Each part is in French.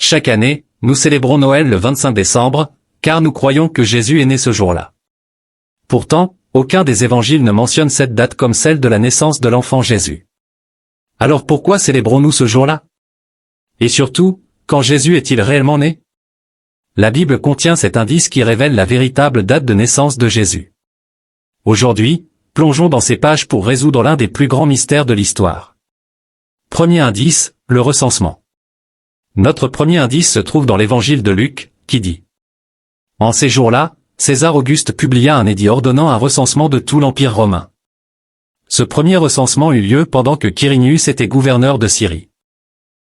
Chaque année, nous célébrons Noël le 25 décembre, car nous croyons que Jésus est né ce jour-là. Pourtant, aucun des évangiles ne mentionne cette date comme celle de la naissance de l'enfant Jésus. Alors pourquoi célébrons-nous ce jour-là? Et surtout, quand Jésus est-il réellement né? La Bible contient cet indice qui révèle la véritable date de naissance de Jésus. Aujourd'hui, plongeons dans ces pages pour résoudre l'un des plus grands mystères de l'histoire. Premier indice, le recensement. Notre premier indice se trouve dans l'évangile de Luc, qui dit: En ces jours-là, César Auguste publia un édit ordonnant un recensement de tout l'Empire romain. Ce premier recensement eut lieu pendant que Quirinius était gouverneur de Syrie.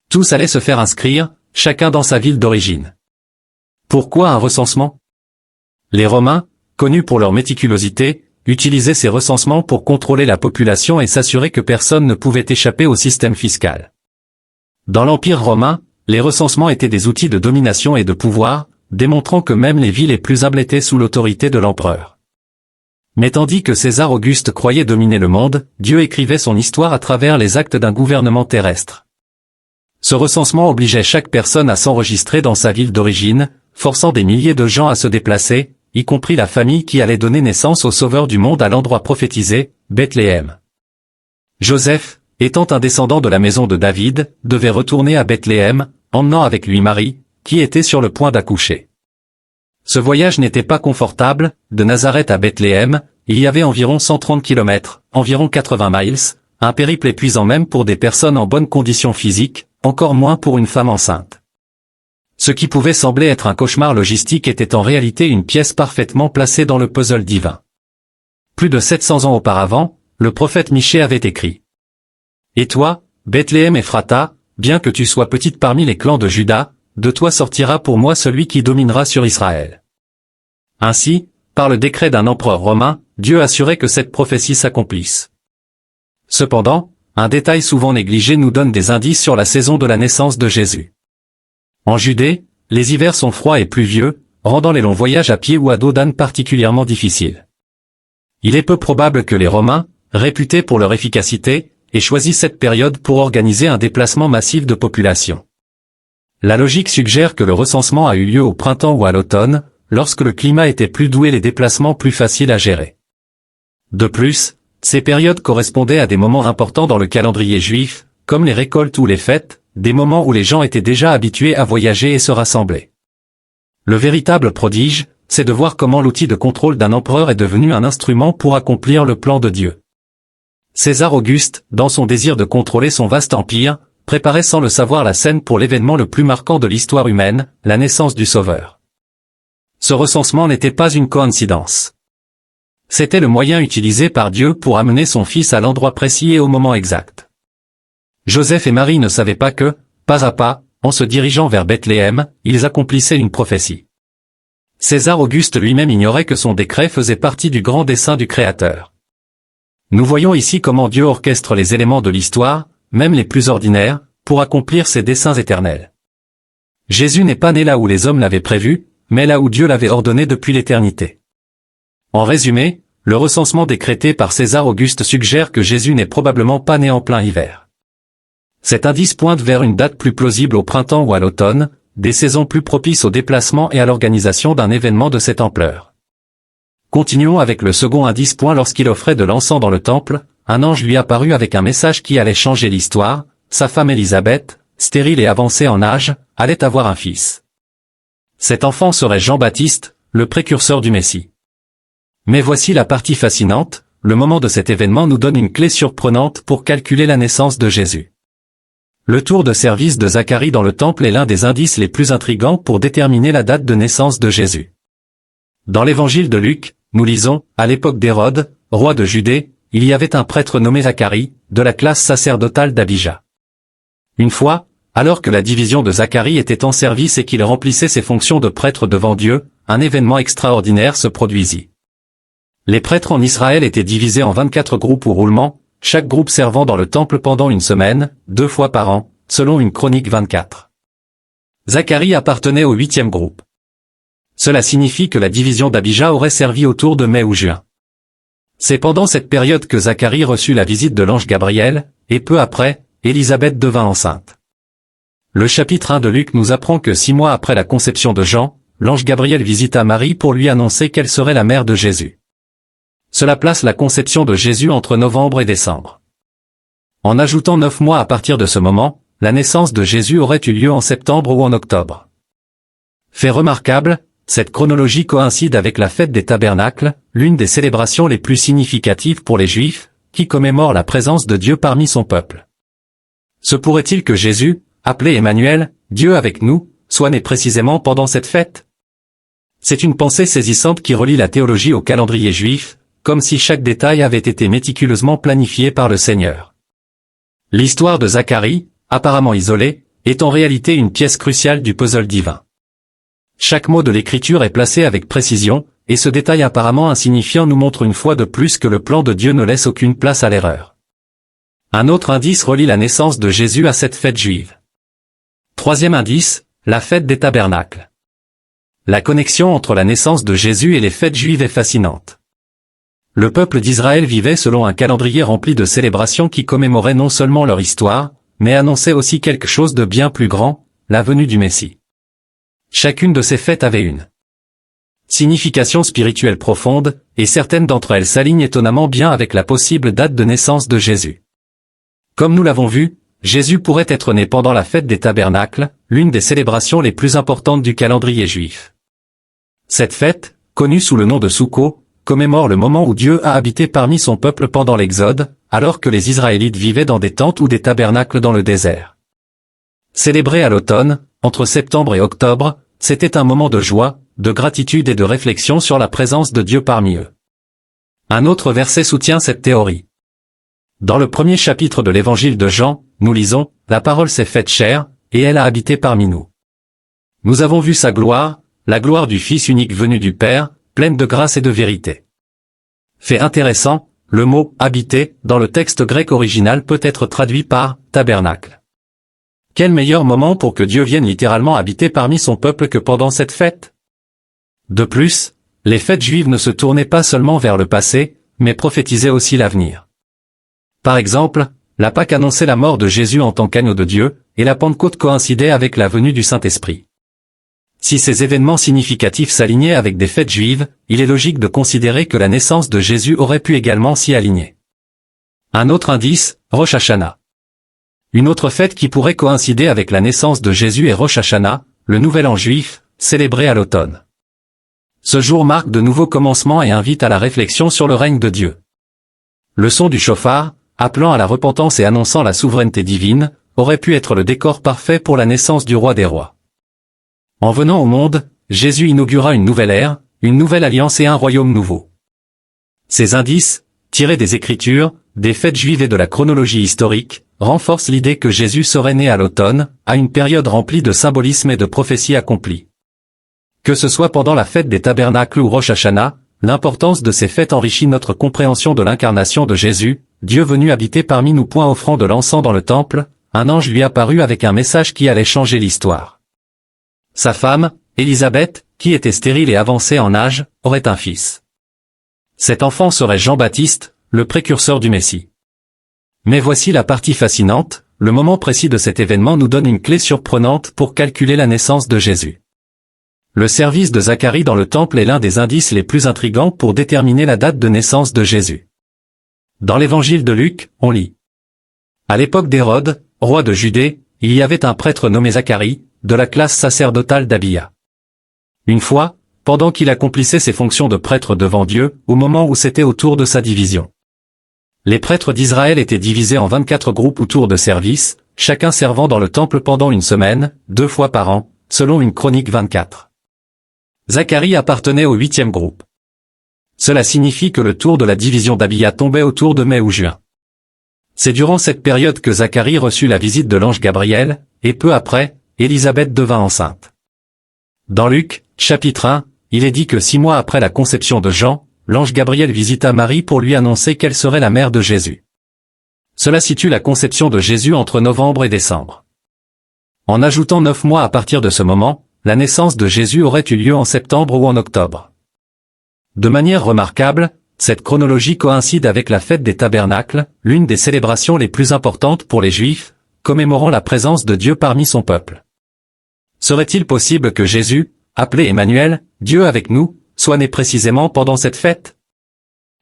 Tous allaient se faire inscrire, chacun dans sa ville d'origine. Pourquoi un recensement? Les Romains, connus pour leur méticulosité, utilisaient ces recensements pour contrôler la population et s'assurer que personne ne pouvait échapper au système fiscal. Dans l'Empire romain, les recensements étaient des outils de domination et de pouvoir, démontrant que même les villes les plus humbles étaient sous l'autorité de l'empereur. Mais tandis que César Auguste croyait dominer le monde, Dieu écrivait son histoire à travers les actes d'un gouvernement terrestre. Ce recensement obligeait chaque personne à s'enregistrer dans sa ville d'origine, forçant des milliers de gens à se déplacer, y compris la famille qui allait donner naissance au Sauveur du monde à l'endroit prophétisé, Bethléem. Joseph, étant un descendant de la maison de David, devait retourner à Bethléem, emmenant avec lui Marie, qui était sur le point d'accoucher. Ce voyage n'était pas confortable, de Nazareth à Bethléem, il y avait environ 130 km, environ 80 miles, un périple épuisant même pour des personnes en bonne condition physique, encore moins pour une femme enceinte. Ce qui pouvait sembler être un cauchemar logistique était en réalité une pièce parfaitement placée dans le puzzle divin. Plus de 700 ans auparavant, le prophète Michée avait écrit: Et toi, Bethléem Ephrata, bien que tu sois petite parmi les clans de Juda, de toi sortira pour moi celui qui dominera sur Israël. Ainsi, par le décret d'un empereur romain, Dieu assurait que cette prophétie s'accomplisse. Cependant, un détail souvent négligé nous donne des indices sur la saison de la naissance de Jésus. En Judée, les hivers sont froids et pluvieux, rendant les longs voyages à pied ou à dos d'âne particulièrement difficiles. Il est peu probable que les Romains, réputés pour leur efficacité, aient choisi cette période pour organiser un déplacement massif de population. La logique suggère que le recensement a eu lieu au printemps ou à l'automne, lorsque le climat était plus doux et les déplacements plus faciles à gérer. De plus, ces périodes correspondaient à des moments importants dans le calendrier juif, comme les récoltes ou les fêtes, des moments où les gens étaient déjà habitués à voyager et se rassembler. Le véritable prodige, c'est de voir comment l'outil de contrôle d'un empereur est devenu un instrument pour accomplir le plan de Dieu. César Auguste, dans son désir de contrôler son vaste empire, préparait sans le savoir la scène pour l'événement le plus marquant de l'histoire humaine, la naissance du Sauveur. Ce recensement n'était pas une coïncidence. C'était le moyen utilisé par Dieu pour amener son fils à l'endroit précis et au moment exact. Joseph et Marie ne savaient pas que, pas à pas, en se dirigeant vers Bethléem, ils accomplissaient une prophétie. César Auguste lui-même ignorait que son décret faisait partie du grand dessein du Créateur. Nous voyons ici comment Dieu orchestre les éléments de l'histoire, même les plus ordinaires, pour accomplir ses desseins éternels. Jésus n'est pas né là où les hommes l'avaient prévu, mais là où Dieu l'avait ordonné depuis l'éternité. En résumé, le recensement décrété par César Auguste suggère que Jésus n'est probablement pas né en plein hiver. Cet indice pointe vers une date plus plausible au printemps ou à l'automne, des saisons plus propices au déplacement et à l'organisation d'un événement de cette ampleur. Continuons avec le second indice. Lorsqu'il offrait de l'encens dans le temple, un ange lui apparut avec un message qui allait changer l'histoire. Sa femme Élisabeth, stérile et avancée en âge, allait avoir un fils. Cet enfant serait Jean-Baptiste, le précurseur du Messie. Mais voici la partie fascinante, le moment de cet événement nous donne une clé surprenante pour calculer la naissance de Jésus. Le tour de service de Zacharie dans le temple est l'un des indices les plus intrigants pour déterminer la date de naissance de Jésus. Dans l'évangile de Luc, nous lisons, à l'époque d'Hérode, roi de Judée, il y avait un prêtre nommé Zacharie, de la classe sacerdotale d'Abija. Une fois, alors que la division de Zacharie était en service et qu'il remplissait ses fonctions de prêtre devant Dieu, un événement extraordinaire se produisit. Les prêtres en Israël étaient divisés en 24 groupes ou roulements, chaque groupe servant dans le temple pendant une semaine, 2 fois par an, selon une chronique 24. Zacharie appartenait au 8e groupe. Cela signifie que la division d'Abija aurait servi autour de mai ou juin. C'est pendant cette période que Zacharie reçut la visite de l'ange Gabriel, et peu après, Élisabeth devint enceinte. Le chapitre 1 de Luc nous apprend que 6 mois après la conception de Jean, l'ange Gabriel visita Marie pour lui annoncer qu'elle serait la mère de Jésus. Cela place la conception de Jésus entre novembre et décembre. En ajoutant 9 mois à partir de ce moment, la naissance de Jésus aurait eu lieu en septembre ou en octobre. Fait remarquable, cette chronologie coïncide avec la fête des tabernacles, l'une des célébrations les plus significatives pour les Juifs, qui commémore la présence de Dieu parmi son peuple. Se pourrait-il que Jésus, appelé Emmanuel, Dieu avec nous, soit né précisément pendant cette fête? C'est une pensée saisissante qui relie la théologie au calendrier juif, comme si chaque détail avait été méticuleusement planifié par le Seigneur. L'histoire de Zacharie, apparemment isolée, est en réalité une pièce cruciale du puzzle divin. Chaque mot de l'écriture est placé avec précision, et ce détail apparemment insignifiant nous montre une fois de plus que le plan de Dieu ne laisse aucune place à l'erreur. Un autre indice relie la naissance de Jésus à cette fête juive. Troisième indice, la fête des tabernacles. La connexion entre la naissance de Jésus et les fêtes juives est fascinante. Le peuple d'Israël vivait selon un calendrier rempli de célébrations qui commémoraient non seulement leur histoire, mais annonçaient aussi quelque chose de bien plus grand, la venue du Messie. Chacune de ces fêtes avait une signification spirituelle profonde, et certaines d'entre elles s'alignent étonnamment bien avec la possible date de naissance de Jésus. Comme nous l'avons vu, Jésus pourrait être né pendant la fête des tabernacles, l'une des célébrations les plus importantes du calendrier juif. Cette fête, connue sous le nom de Soukkot, commémore le moment où Dieu a habité parmi son peuple pendant l'Exode, alors que les Israélites vivaient dans des tentes ou des tabernacles dans le désert. Célébrée à l'automne, entre septembre et octobre, c'était un moment de joie, de gratitude et de réflexion sur la présence de Dieu parmi eux. Un autre verset soutient cette théorie. Dans le premier chapitre de l'évangile de Jean, nous lisons, « La parole s'est faite chair, et elle a habité parmi nous. Nous avons vu sa gloire, la gloire du Fils unique venu du Père, pleine de grâce et de vérité. » Fait intéressant, le mot « habiter » dans le texte grec original peut être traduit par « tabernacle ». Quel meilleur moment pour que Dieu vienne littéralement habiter parmi son peuple que pendant cette fête? De plus, les fêtes juives ne se tournaient pas seulement vers le passé, mais prophétisaient aussi l'avenir. Par exemple, la Pâque annonçait la mort de Jésus en tant qu'agneau de Dieu, et la Pentecôte coïncidait avec la venue du Saint-Esprit. Si ces événements significatifs s'alignaient avec des fêtes juives, il est logique de considérer que la naissance de Jésus aurait pu également s'y aligner. Un autre indice, Rosh Hashanah. Une autre fête qui pourrait coïncider avec la naissance de Jésus est Rosh Hashanah, le nouvel an juif, célébré à l'automne. Ce jour marque de nouveaux commencements et invite à la réflexion sur le règne de Dieu. Le son du chauffard, appelant à la repentance et annonçant la souveraineté divine, aurait pu être le décor parfait pour la naissance du roi des rois. En venant au monde, Jésus inaugura une nouvelle ère, une nouvelle alliance et un royaume nouveau. Ces indices, tirés des Écritures, des fêtes juives et de la chronologie historique, renforcent l'idée que Jésus serait né à l'automne, à une période remplie de symbolisme et de prophéties accomplies. Que ce soit pendant la fête des tabernacles ou Rosh Hashanah, l'importance de ces fêtes enrichit notre compréhension de l'incarnation de Jésus, Dieu venu habiter parmi nous. Offrant de l'encens dans le temple, un ange lui apparut avec un message qui allait changer l'histoire. Sa femme, Élisabeth, qui était stérile et avancée en âge, aurait un fils. Cet enfant serait Jean-Baptiste, le précurseur du Messie. Mais voici la partie fascinante, le moment précis de cet événement nous donne une clé surprenante pour calculer la naissance de Jésus. Le service de Zacharie dans le temple est l'un des indices les plus intrigants pour déterminer la date de naissance de Jésus. Dans l'évangile de Luc, on lit. À l'époque d'Hérode, roi de Judée, il y avait un prêtre nommé Zacharie, de la classe sacerdotale d'Abiya. Une fois, pendant qu'il accomplissait ses fonctions de prêtre devant Dieu, au moment où c'était au tour de sa division. Les prêtres d'Israël étaient divisés en 24 groupes ou tours de service, chacun servant dans le temple pendant une semaine, 2 fois par an, selon une chronique 24. Zacharie appartenait au 8e groupe. Cela signifie que le tour de la division d'Abiya tombait autour de mai ou juin. C'est durant cette période que Zacharie reçut la visite de l'ange Gabriel, et peu après, Élisabeth devint enceinte. Dans Luc, chapitre 1, il est dit que 6 mois après la conception de Jean, l'ange Gabriel visita Marie pour lui annoncer qu'elle serait la mère de Jésus. Cela situe la conception de Jésus entre novembre et décembre. En ajoutant 9 mois à partir de ce moment, la naissance de Jésus aurait eu lieu en septembre ou en octobre. De manière remarquable, cette chronologie coïncide avec la fête des tabernacles, l'une des célébrations les plus importantes pour les Juifs, commémorant la présence de Dieu parmi son peuple. Serait-il possible que Jésus, appelé Emmanuel, Dieu avec nous, soit né précisément pendant cette fête?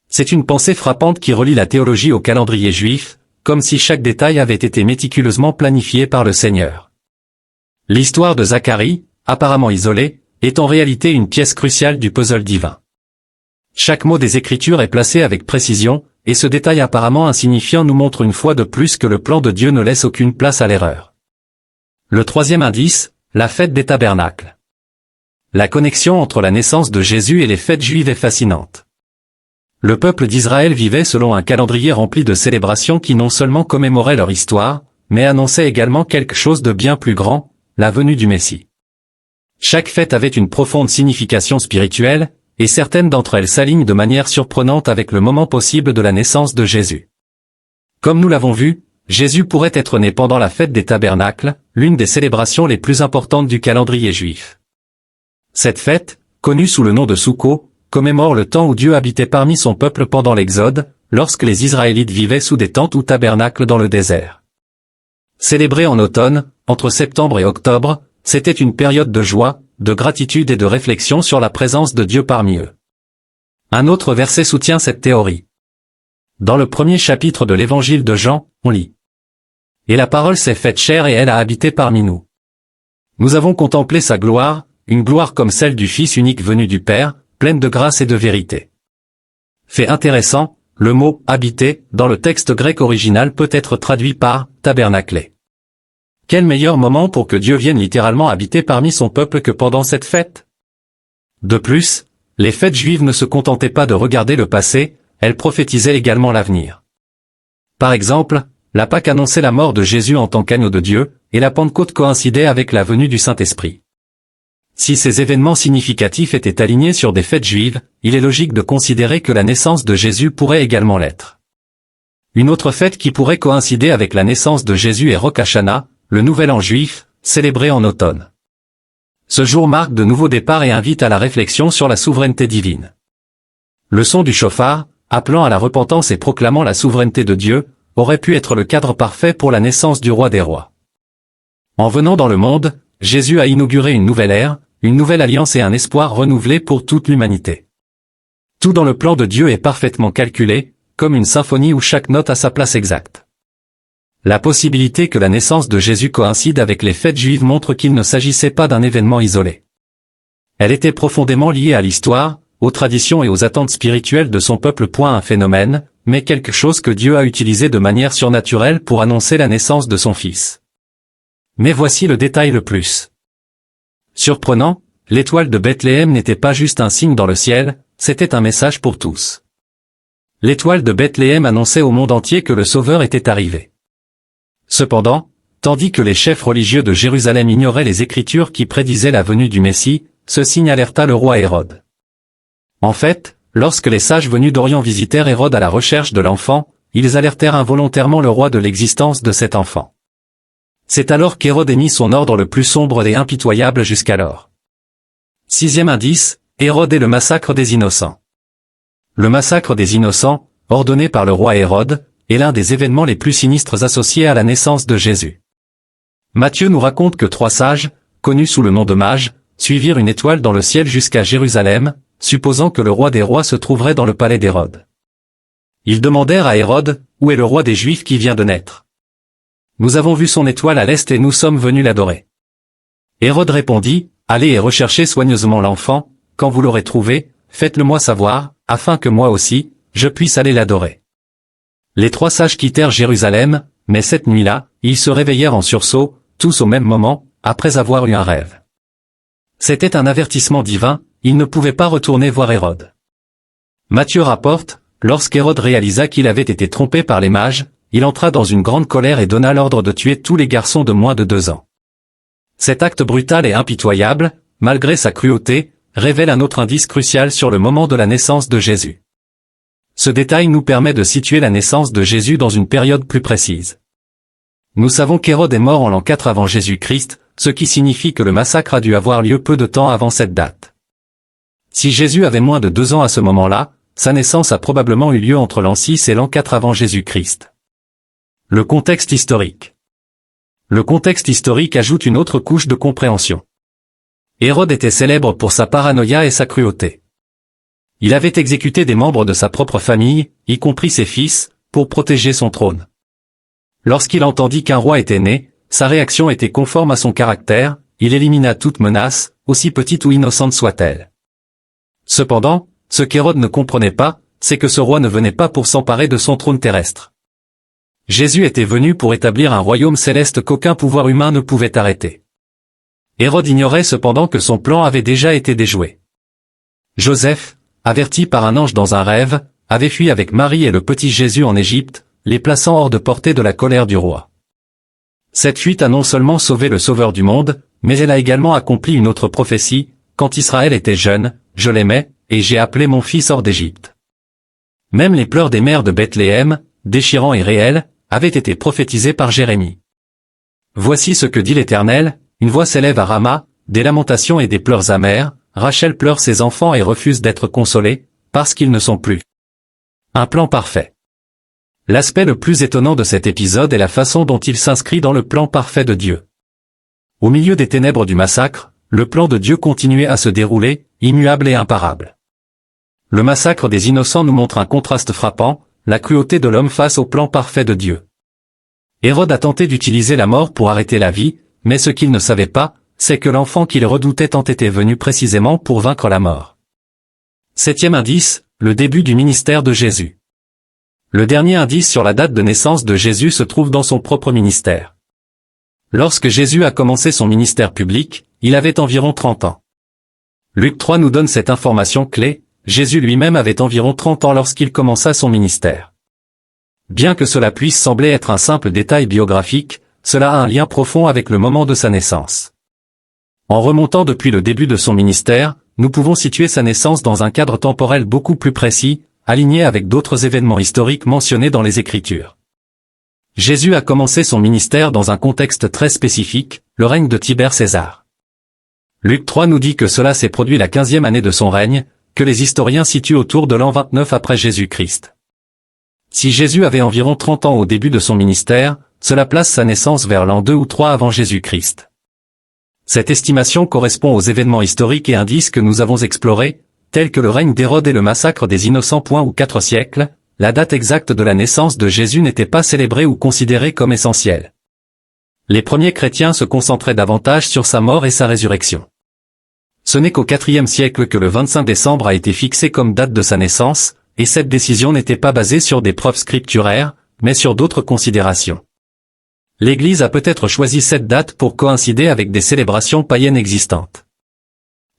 C'est une pensée frappante qui relie la théologie au calendrier juif, comme si chaque détail avait été méticuleusement planifié par le Seigneur. L'histoire de Zacharie, apparemment isolée, est en réalité une pièce cruciale du puzzle divin. Chaque mot des Écritures est placé avec précision, et ce détail apparemment insignifiant nous montre une fois de plus que le plan de Dieu ne laisse aucune place à l'erreur. Le troisième indice, la fête des tabernacles. La connexion entre la naissance de Jésus et les fêtes juives est fascinante. Le peuple d'Israël vivait selon un calendrier rempli de célébrations qui non seulement commémoraient leur histoire, mais annonçaient également quelque chose de bien plus grand, la venue du Messie. Chaque fête avait une profonde signification spirituelle, et certaines d'entre elles s'alignent de manière surprenante avec le moment possible de la naissance de Jésus. Comme nous l'avons vu, Jésus pourrait être né pendant la fête des tabernacles, l'une des célébrations les plus importantes du calendrier juif. Cette fête, connue sous le nom de Soukkot, commémore le temps où Dieu habitait parmi son peuple pendant l'Exode, lorsque les Israélites vivaient sous des tentes ou tabernacles dans le désert. Célébrée en automne, entre septembre et octobre, c'était une période de joie, de gratitude et de réflexion sur la présence de Dieu parmi eux. Un autre verset soutient cette théorie. Dans le premier chapitre de l'évangile de Jean, on lit « Et la parole s'est faite chair et elle a habité parmi nous. Nous avons contemplé sa gloire, une gloire comme celle du Fils unique venu du Père, pleine de grâce et de vérité. » Fait intéressant, le mot « habiter » dans le texte grec original peut être traduit par « tabernacler ». Quel meilleur moment pour que Dieu vienne littéralement habiter parmi son peuple que pendant cette fête? De plus, les fêtes juives ne se contentaient pas de regarder le passé, elles prophétisaient également l'avenir. Par exemple, la Pâque annonçait la mort de Jésus en tant qu'agneau de Dieu, et la Pentecôte coïncidait avec la venue du Saint-Esprit. Si ces événements significatifs étaient alignés sur des fêtes juives, il est logique de considérer que la naissance de Jésus pourrait également l'être. Une autre fête qui pourrait coïncider avec la naissance de Jésus est Rosh Hashanah, le nouvel an juif, célébré en automne. Ce jour marque de nouveaux départs et invite à la réflexion sur la souveraineté divine. Le son du chauffard, appelant à la repentance et proclamant la souveraineté de Dieu, aurait pu être le cadre parfait pour la naissance du roi des rois. En venant dans le monde, Jésus a inauguré une nouvelle ère, une nouvelle alliance et un espoir renouvelé pour toute l'humanité. Tout dans le plan de Dieu est parfaitement calculé, comme une symphonie où chaque note a sa place exacte. La possibilité que la naissance de Jésus coïncide avec les fêtes juives montre qu'il ne s'agissait pas d'un événement isolé. Elle était profondément liée à l'histoire, aux traditions et aux attentes spirituelles de son peuple. Point un phénomène, mais quelque chose que Dieu a utilisé de manière surnaturelle pour annoncer la naissance de son Fils. Mais voici le détail le plus surprenant, l'étoile de Bethléem n'était pas juste un signe dans le ciel, c'était un message pour tous. L'étoile de Bethléem annonçait au monde entier que le Sauveur était arrivé. Cependant, tandis que les chefs religieux de Jérusalem ignoraient les Écritures qui prédisaient la venue du Messie, ce signe alerta le roi Hérode. En fait, lorsque les sages venus d'Orient visitèrent Hérode à la recherche de l'enfant, ils alertèrent involontairement le roi de l'existence de cet enfant. C'est alors qu'Hérode émit son ordre le plus sombre et impitoyable jusqu'alors. Sixième indice, Hérode et le massacre des innocents. Le massacre des innocents, ordonné par le roi Hérode, est l'un des événements les plus sinistres associés à la naissance de Jésus. Matthieu nous raconte que 3 sages, connus sous le nom de mages, suivirent une étoile dans le ciel jusqu'à Jérusalem, supposant que le roi des rois se trouverait dans le palais d'Hérode. Ils demandèrent à Hérode, « Où est le roi des Juifs qui vient de naître? Nous avons vu son étoile à l'est et nous sommes venus l'adorer. » Hérode répondit, « Allez et recherchez soigneusement l'enfant, quand vous l'aurez trouvé, faites-le-moi savoir, afin que moi aussi, je puisse aller l'adorer. » Les 3 sages quittèrent Jérusalem, mais cette nuit-là, ils se réveillèrent en sursaut, tous au même moment, après avoir eu un rêve. C'était un avertissement divin, ils ne pouvaient pas retourner voir Hérode. Matthieu rapporte, lorsqu'Hérode réalisa qu'il avait été trompé par les mages, il entra dans une grande colère et donna l'ordre de tuer tous les garçons de moins de 2 ans. Cet acte brutal et impitoyable, malgré sa cruauté, révèle un autre indice crucial sur le moment de la naissance de Jésus. Ce détail nous permet de situer la naissance de Jésus dans une période plus précise. Nous savons qu'Hérode est mort en l'an 4 avant Jésus-Christ, ce qui signifie que le massacre a dû avoir lieu peu de temps avant cette date. Si Jésus avait moins de 2 ans à ce moment-là, sa naissance a probablement eu lieu entre l'an 6 et l'an 4 avant Jésus-Christ. Le contexte historique. Le contexte historique ajoute une autre couche de compréhension. Hérode était célèbre pour sa paranoïa et sa cruauté. Il avait exécuté des membres de sa propre famille, y compris ses fils, pour protéger son trône. Lorsqu'il entendit qu'un roi était né, sa réaction était conforme à son caractère, il élimina toute menace, aussi petite ou innocente soit-elle. Cependant, ce qu'Hérode ne comprenait pas, c'est que ce roi ne venait pas pour s'emparer de son trône terrestre. Jésus était venu pour établir un royaume céleste qu'aucun pouvoir humain ne pouvait arrêter. Hérode ignorait cependant que son plan avait déjà été déjoué. Joseph, averti par un ange dans un rêve, avait fui avec Marie et le petit Jésus en Égypte, les plaçant hors de portée de la colère du roi. Cette fuite a non seulement sauvé le Sauveur du monde, mais elle a également accompli une autre prophétie: quand Israël était jeune, je l'aimais, et j'ai appelé mon fils hors d'Égypte. Même les pleurs des mères de Bethléem, déchirants et réels, avaient été prophétisés par Jérémie. Voici ce que dit l'Éternel: une voix s'élève à Rama, des lamentations et des pleurs amers, Rachel pleure ses enfants et refuse d'être consolée, parce qu'ils ne sont plus. Un plan parfait. L'aspect le plus étonnant de cet épisode est la façon dont il s'inscrit dans le plan parfait de Dieu. Au milieu des ténèbres du massacre, le plan de Dieu continuait à se dérouler, immuable et imparable. Le massacre des innocents nous montre un contraste frappant, la cruauté de l'homme face au plan parfait de Dieu. Hérode a tenté d'utiliser la mort pour arrêter la vie, mais ce qu'il ne savait pas, c'est que l'enfant qu'il redoutait tant était venu précisément pour vaincre la mort. Septième indice, le début du ministère de Jésus. Le dernier indice sur la date de naissance de Jésus se trouve dans son propre ministère. Lorsque Jésus a commencé son ministère public, il avait environ 30 ans. Luc 3 nous donne cette information clé: Jésus lui-même avait environ 30 ans lorsqu'il commença son ministère. Bien que cela puisse sembler être un simple détail biographique, cela a un lien profond avec le moment de sa naissance. En remontant depuis le début de son ministère, nous pouvons situer sa naissance dans un cadre temporel beaucoup plus précis, aligné avec d'autres événements historiques mentionnés dans les Écritures. Jésus a commencé son ministère dans un contexte très spécifique, le règne de Tibère César. Luc 3 nous dit que cela s'est produit la 15e année de son règne, que les historiens situent autour de l'an 29 après Jésus-Christ. Si Jésus avait environ 30 ans au début de son ministère, cela place sa naissance vers l'an 2 ou 3 avant Jésus-Christ. Cette estimation correspond aux événements historiques et indices que nous avons explorés, tels que le règne d'Hérode et le massacre des innocents. Ou 4 siècles, la date exacte de la naissance de Jésus n'était pas célébrée ou considérée comme essentielle. Les premiers chrétiens se concentraient davantage sur sa mort et sa résurrection. Ce n'est qu'au IVe siècle que le 25 décembre a été fixé comme date de sa naissance, et cette décision n'était pas basée sur des preuves scripturaires, mais sur d'autres considérations. L'Église a peut-être choisi cette date pour coïncider avec des célébrations païennes existantes.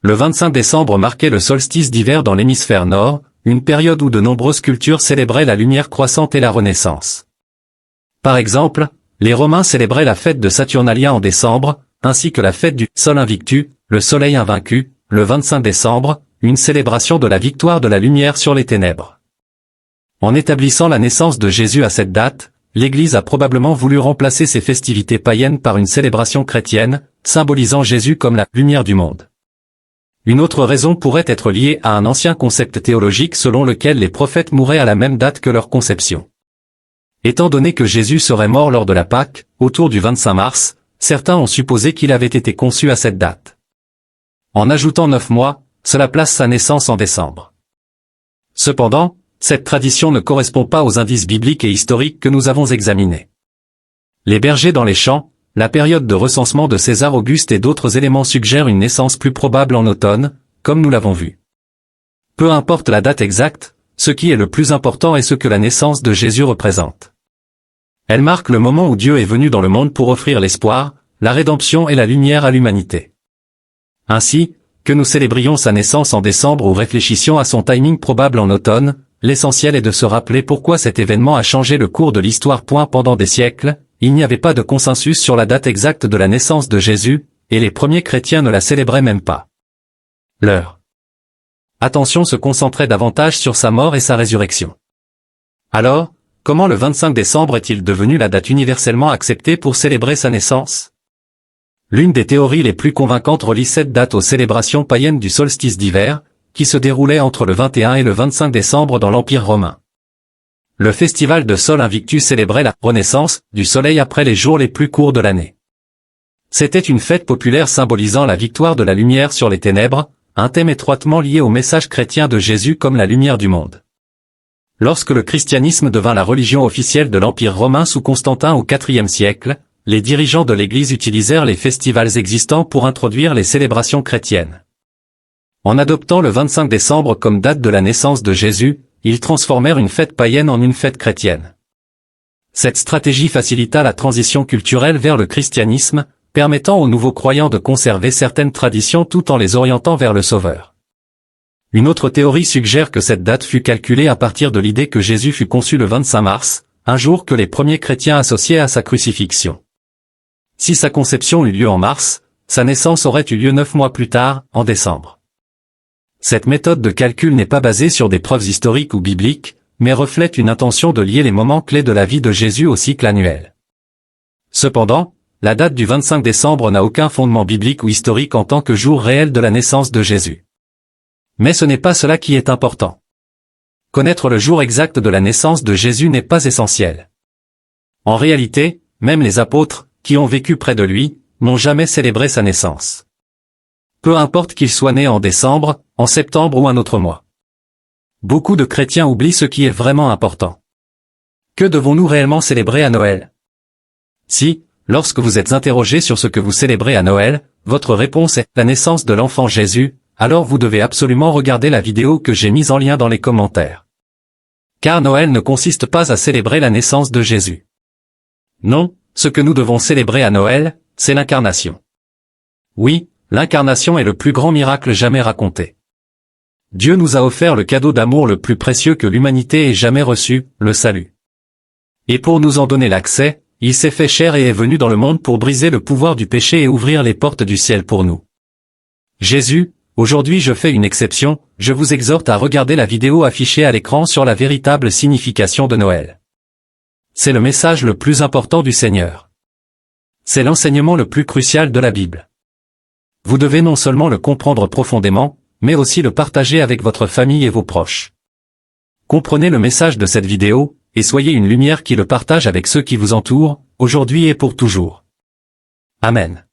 Le 25 décembre marquait le solstice d'hiver dans l'hémisphère nord, une période où de nombreuses cultures célébraient la lumière croissante et la renaissance. Par exemple, les Romains célébraient la fête de Saturnalia en décembre, ainsi que la fête du Sol Invictus, le soleil invaincu, le 25 décembre, une célébration de la victoire de la lumière sur les ténèbres. En établissant la naissance de Jésus à cette date, l'Église a probablement voulu remplacer ces festivités païennes par une célébration chrétienne, symbolisant Jésus comme la lumière du monde. Une autre raison pourrait être liée à un ancien concept théologique selon lequel les prophètes mouraient à la même date que leur conception. Étant donné que Jésus serait mort lors de la Pâque, autour du 25 mars, certains ont supposé qu'il avait été conçu à cette date. En ajoutant 9 mois, cela place sa naissance en décembre. Cependant, cette tradition ne correspond pas aux indices bibliques et historiques que nous avons examinés. Les bergers dans les champs, la période de recensement de César Auguste et d'autres éléments suggèrent une naissance plus probable en automne, comme nous l'avons vu. Peu importe la date exacte, ce qui est le plus important est ce que la naissance de Jésus représente. Elle marque le moment où Dieu est venu dans le monde pour offrir l'espoir, la rédemption et la lumière à l'humanité. Ainsi, que nous célébrions sa naissance en décembre ou réfléchissions à son timing probable en automne, l'essentiel est de se rappeler pourquoi cet événement a changé le cours de l'histoire. Pendant des siècles, il n'y avait pas de consensus sur la date exacte de la naissance de Jésus, et les premiers chrétiens ne la célébraient même pas. Leur attention se concentrait davantage sur sa mort et sa résurrection. Alors, comment le 25 décembre est-il devenu la date universellement acceptée pour célébrer sa naissance? L'une des théories les plus convaincantes relie cette date aux célébrations païennes du solstice d'hiver, qui se déroulait entre le 21 et le 25 décembre dans l'Empire romain. Le festival de Sol Invictus célébrait la renaissance du soleil après les jours les plus courts de l'année. C'était une fête populaire symbolisant la victoire de la lumière sur les ténèbres, un thème étroitement lié au message chrétien de Jésus comme la lumière du monde. Lorsque le christianisme devint la religion officielle de l'Empire romain sous Constantin au IVe siècle, les dirigeants de l'Église utilisèrent les festivals existants pour introduire les célébrations chrétiennes. En adoptant le 25 décembre comme date de la naissance de Jésus, ils transformèrent une fête païenne en une fête chrétienne. Cette stratégie facilita la transition culturelle vers le christianisme, permettant aux nouveaux croyants de conserver certaines traditions tout en les orientant vers le Sauveur. Une autre théorie suggère que cette date fut calculée à partir de l'idée que Jésus fut conçu le 25 mars, un jour que les premiers chrétiens associaient à sa crucifixion. Si sa conception eut lieu en mars, sa naissance aurait eu lieu 9 mois plus tard, en décembre. Cette méthode de calcul n'est pas basée sur des preuves historiques ou bibliques, mais reflète une intention de lier les moments clés de la vie de Jésus au cycle annuel. Cependant, la date du 25 décembre n'a aucun fondement biblique ou historique en tant que jour réel de la naissance de Jésus. Mais ce n'est pas cela qui est important. Connaître le jour exact de la naissance de Jésus n'est pas essentiel. En réalité, même les apôtres, qui ont vécu près de lui, n'ont jamais célébré sa naissance. Peu importe qu'il soit né en décembre, en septembre ou un autre mois. Beaucoup de chrétiens oublient ce qui est vraiment important. Que devons-nous réellement célébrer à Noël? Si, lorsque vous êtes interrogé sur ce que vous célébrez à Noël, votre réponse est la naissance de l'enfant Jésus, alors vous devez absolument regarder la vidéo que j'ai mise en lien dans les commentaires. Car Noël ne consiste pas à célébrer la naissance de Jésus. Non, ce que nous devons célébrer à Noël, c'est l'incarnation. Oui, l'incarnation est le plus grand miracle jamais raconté. Dieu nous a offert le cadeau d'amour le plus précieux que l'humanité ait jamais reçu, le salut. Et pour nous en donner l'accès, il s'est fait chair et est venu dans le monde pour briser le pouvoir du péché et ouvrir les portes du ciel pour nous. Jésus, aujourd'hui je fais une exception, je vous exhorte à regarder la vidéo affichée à l'écran sur la véritable signification de Noël. C'est le message le plus important du Seigneur. C'est l'enseignement le plus crucial de la Bible. Vous devez non seulement le comprendre profondément, mais aussi le partager avec votre famille et vos proches. Comprenez le message de cette vidéo, et soyez une lumière qui le partage avec ceux qui vous entourent, aujourd'hui et pour toujours. Amen.